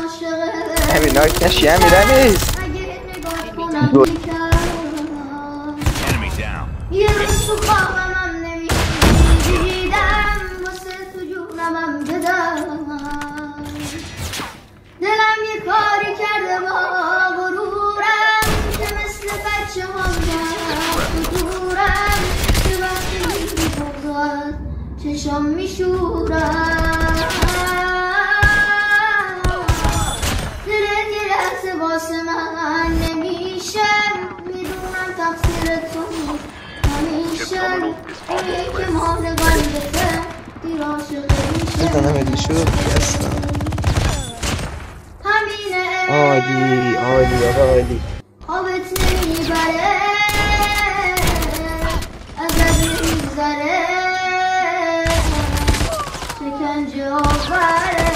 همین نایت نشی همین رمیز یه روز تو خوابم نمیدیدم واسه تو جونم بدم دلم یه کاری کرده با غرورم که مثل بچه هم گرد تو دورم که وقتی میگی بگذار چشم میشورم دلت یه لحظه واسه من نمیشه میدونم تقصیر تو همیشه اونی که مال قلبته دیر عاشقه میشه بزنم ادیشو هستم همینه عالی عالی آقا عالی خوابت نمیبره ازت نمیگذره شکنجه آوره